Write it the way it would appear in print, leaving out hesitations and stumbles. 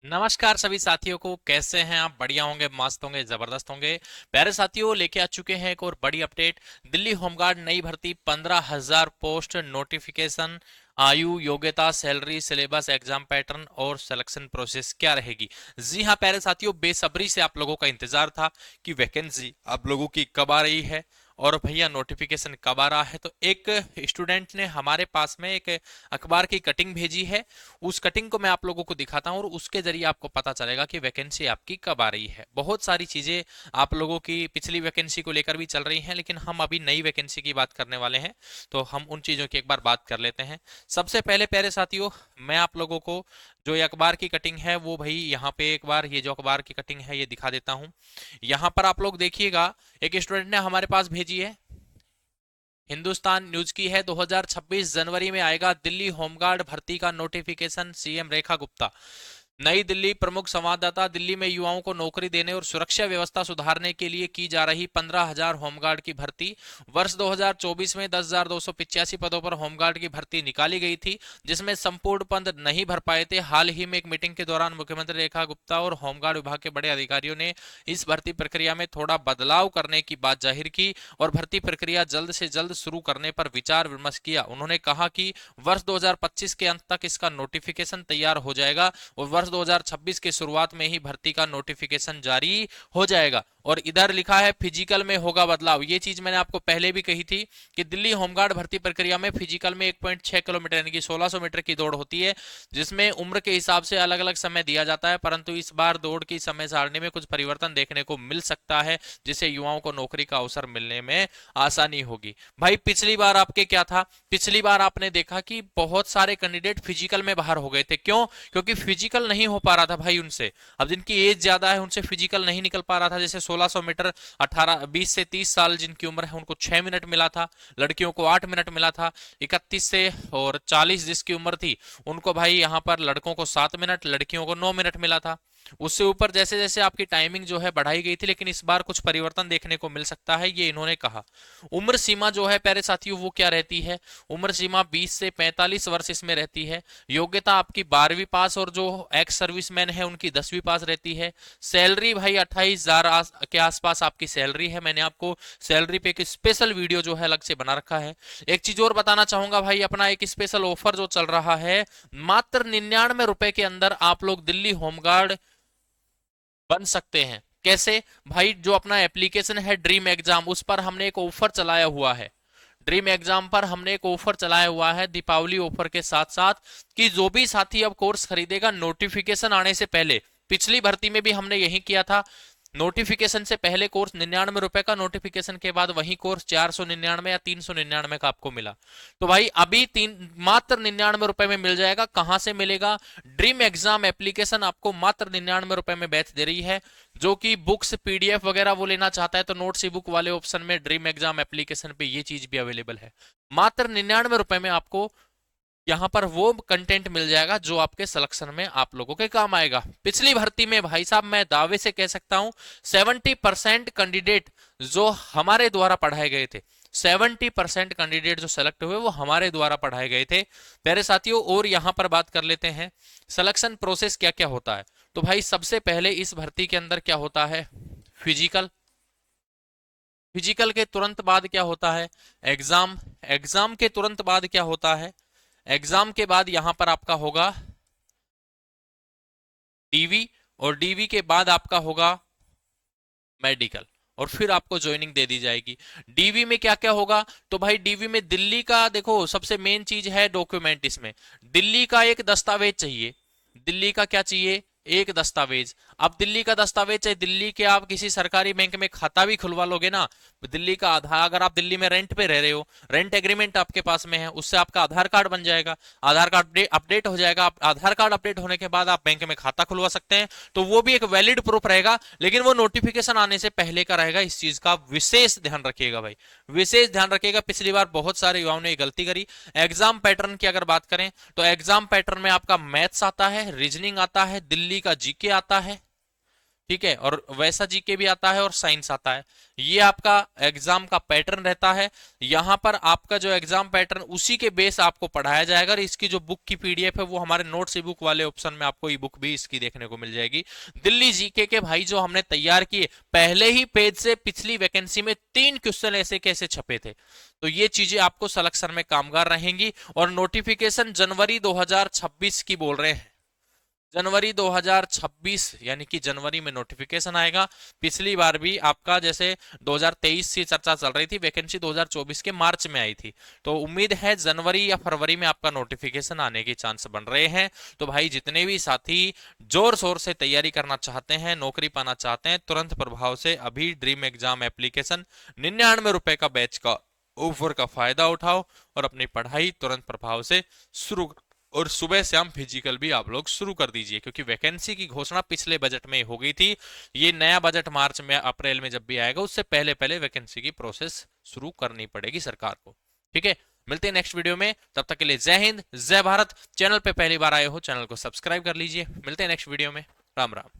नमस्कार सभी साथियों को। कैसे हैं आप? बढ़िया होंगे, मस्त होंगे, जबरदस्त होंगे। प्यारे साथियों, लेके आ चुके हैं एक और बड़ी अपडेट। दिल्ली होमगार्ड नई भर्ती, 15,000 पोस्ट, नोटिफिकेशन, आयु, योग्यता, सैलरी, सिलेबस, एग्जाम पैटर्न और सिलेक्शन प्रोसेस क्या रहेगी। जी हाँ प्यारे साथियों, बेसब्री से आप लोगों का इंतजार था कि वैकेंसी आप लोगों की कब आ रही है और भैया नोटिफिकेशन कब आ रहा है। तो एक स्टूडेंट ने हमारे पास में एक अखबार की कटिंग भेजी है। उस कटिंग को मैं आप लोगों को दिखाता हूं और उसके जरिए आपको पता चलेगा कि वैकेंसी आपकी कब आ रही है। बहुत सारी चीजें आप लोगों की पिछली वैकेंसी को लेकर भी चल रही हैं, लेकिन हम अभी नई वैकेंसी की बात करने वाले हैं, तो हम उन चीजों की एक बार बात कर लेते हैं। सबसे पहले प्यारे साथियों, मैं आप लोगों को जो ये अखबार की कटिंग है वो भाई यहाँ पे एक बार ये जो अखबार की कटिंग है ये दिखा देता हूँ। यहाँ पर आप लोग देखिएगा, एक स्टूडेंट ने हमारे पास भेजी है, हिंदुस्तान न्यूज की है। 2026 जनवरी में आएगा दिल्ली होमगार्ड भर्ती का नोटिफिकेशन, सीएम रेखा गुप्ता। नई दिल्ली, प्रमुख संवाददाता। दिल्ली में युवाओं को नौकरी देने और सुरक्षा व्यवस्था सुधारने के लिए की जा रही 15,000 होमगार्ड की भर्ती। वर्ष 2024 में 10,285 पदों पर होमगार्ड की भर्ती निकाली गई थी, जिसमें संपूर्ण पद नहीं भर पाए थे। हाल ही में एक मीटिंग के दौरान मुख्यमंत्री रेखा गुप्ता और होमगार्ड विभाग के बड़े अधिकारियों ने इस भर्ती प्रक्रिया में थोड़ा बदलाव करने की बात जाहिर की और भर्ती प्रक्रिया जल्द से जल्द शुरू करने पर विचार विमर्श किया। उन्होंने कहा कि वर्ष 2025 के अंत तक इसका नोटिफिकेशन तैयार हो जाएगा और वर्ष 2026 के शुरुआत में ही भर्ती का नोटिफिकेशन जारी हो जाएगा। और इधर लिखा है फिजिकल में होगा बदलाव। ये चीज मैंने आपको पहले भी कही थी कि दिल्ली होमगार्ड भर्ती प्रक्रिया में फिजिकल में 1.6 किलोमीटर यानी कि 1600 मीटर की दौड़ होती है, जिसमें उम्र के हिसाब से अलग अलग समय दिया जाता है, परंतु इस बार दौड़ की समय सारणी में कुछ परिवर्तन देखने को मिल सकता है, जिससे युवाओं को नौकरी का अवसर मिलने में आसानी होगी। भाई पिछली बार आपके क्या था, पिछली बार आपने देखा कि बहुत सारे कैंडिडेट फिजिकल में बाहर हो गए थे। क्यों? क्योंकि फिजिकल नहीं हो पा रहा था भाई उनसे। अब जिनकी एज ज्यादा है उनसे फिजिकल नहीं निकल पा रहा था। जैसे 1600 मीटर 18 20 से 30 साल जिनकी उम्र है उनको 6 मिनट मिला था, लड़कियों को 8 मिनट मिला था। 31 से और 40 जिसकी उम्र थी उनको भाई यहाँ पर लड़कों को 7 मिनट, लड़कियों को 9 मिनट मिला था। उससे ऊपर जैसे जैसे आपकी टाइमिंग जो है बढ़ाई गई थी, लेकिन इस बार कुछ परिवर्तन देखने को मिल सकता है, ये इन्होंने कहा। उम्र सीमा जो है प्यारे साथियों वो क्या रहती है? उम्र सीमा 20 से 45 वर्ष इसमें रहती है। योग्यता आपकी 12वीं पास और जो एक्स सर्विसमैन है उनकी 10वीं पास रहती है। सैलरी भाई 28,000 के आसपास आपकी सैलरी है। मैंने आपको सैलरी पे एक स्पेशल वीडियो जो है अलग से बना रखा है। एक चीज और बताना चाहूंगा भाई, अपना एक स्पेशल ऑफर जो चल रहा है, मात्र 99 रुपए के अंदर आप लोग दिल्ली होमगार्ड बन सकते हैं। कैसे? भाई जो अपना एप्लीकेशन है ड्रीम एग्जाम, उस पर हमने एक ऑफर चलाया हुआ है। ड्रीम एग्जाम पर हमने एक ऑफर चलाया हुआ है दीपावली ऑफर के साथ साथ, कि जो भी साथी अब कोर्स खरीदेगा नोटिफिकेशन आने से पहले, पिछली भर्ती में भी हमने यही किया था, नोटिफिकेशन से पहले कोर्स 99 रुपए का, नोटिफिकेशन के बाद वही कोर्स 499 या 399 का आपको मिला। तो भाई अभी मात्र 99 रुपए में मिल जाएगा। कहां से मिलेगा? ड्रीम एग्जाम एप्लीकेशन आपको मात्र 99 रुपए में बैच दे रही है। जो कि बुक्स पीडीएफ वगैरह वो लेना चाहता है तो नोट्स ई बुक वाले ऑप्शन में ड्रीम एग्जाम एप्लीकेशन पे ये चीज भी अवेलेबल है। मात्र 99 रुपए में आपको यहाँ पर वो कंटेंट मिल जाएगा जो आपके सिलेक्शन में आप लोगों के काम आएगा। पिछली भर्ती में भाई साहब मैं दावे से कह सकता हूं 70% कैंडिडेट जो हमारे द्वारा पढ़ाए गए थे, 70% कैंडिडेट जो सेलेक्ट हुए वो हमारे द्वारा पढ़ाए गए थे प्यारे साथियों। और यहां पर बात कर लेते हैं सिलेक्शन प्रोसेस क्या क्या होता है। तो भाई सबसे पहले इस भर्ती के अंदर क्या होता है? फिजिकल। फिजिकल के तुरंत बाद क्या होता है? एग्जाम। एग्जाम के तुरंत बाद क्या होता है? एग्जाम के बाद यहां पर आपका होगा डीवी, और डीवी के बाद आपका होगा मेडिकल, और फिर आपको ज्वाइनिंग दे दी जाएगी। डीवी में क्या क्या होगा? तो भाई डीवी में दिल्ली का देखो सबसे मेन चीज है डॉक्यूमेंट। इसमें दिल्ली का एक दस्तावेज चाहिए। दिल्ली का क्या चाहिए? एक दस्तावेज। अब दिल्ली का दस्तावेज चाहिए। दिल्ली के आप किसी सरकारी बैंक में खाता भी खुलवा लोगे ना, दिल्ली का आधार, अगर आप दिल्ली में रेंट पे रह रहे हो, रेंट एग्रीमेंट आपके पास में है, उससे आपका आधार कार्ड बन जाएगा। आधार कार्ड अपडेट हो जाएगा। आधार कार्ड अपडेट होने के बाद आप बैंक में खाता खुलवा सकते हैं, तो वो भी एक वैलिड प्रूफ रहेगा। लेकिन वो नोटिफिकेशन आने से पहले का रहेगा। इस चीज का विशेष ध्यान रखिएगा भाई, विशेष ध्यान रखिएगा। पिछली बार बहुत सारे युवाओं ने गलती करी। एग्जाम पैटर्न की अगर बात करें तो एग्जाम पैटर्न में आपका मैथ्स आता है, रीजनिंग आता है, दिल्ली का जीके आता है, ठीक है, और वैसा जीके भी आता है और साइंस आता है। ये आपका एग्जाम का पैटर्न रहता है। यहां पर आपका जो एग्जाम पैटर्न उसी के बेस आपको पढ़ाया जाएगा। और इसकी जो बुक की पीडीएफ है वो हमारे नोट्स ई बुक वाले ऑप्शन में आपको ई बुक भी इसकी देखने को मिल जाएगी। दिल्ली जीके के भाई जो हमने तैयार किए, पहले ही पेज से पिछली वैकेंसी में 3 क्वेश्चन ऐसे कैसे छपे थे, तो ये चीजें आपको सिलेक्शन में कामगार रहेंगी। और नोटिफिकेशन जनवरी 2026 की बोल रहे हैं, जनवरी 2026 यानी कि जनवरी में नोटिफिकेशन आएगा। पिछली बार भी आपका जैसे 2023 से चर्चा चल रही थी, वैकेंसी 2024 के मार्च में आई थी, तो उम्मीद है जनवरी या फरवरी में आपका नोटिफिकेशन आने के चांस बन रहे हैं। तो भाई जितने भी साथी जोर शोर से तैयारी करना चाहते हैं, नौकरी पाना चाहते हैं, तुरंत प्रभाव से अभी ड्रीम एग्जाम एप्लीकेशन 99 रुपए का बैच का ऑफर का फायदा उठाओ और अपनी पढ़ाई तुरंत प्रभाव से शुरू। और सुबह शाम फिजिकल भी आप लोग शुरू कर दीजिए, क्योंकि वैकेंसी की घोषणा पिछले बजट में हो गई थी। ये नया बजट मार्च में अप्रैल में जब भी आएगा उससे पहले पहले वैकेंसी की प्रोसेस शुरू करनी पड़ेगी सरकार को। ठीक है, मिलते हैं नेक्स्ट वीडियो में, तब तक के लिए जय हिंद जय भारत। चैनल पे पहली बार आए हो चैनल को सब्सक्राइब कर लीजिए। मिलते हैं नेक्स्ट वीडियो में, राम राम।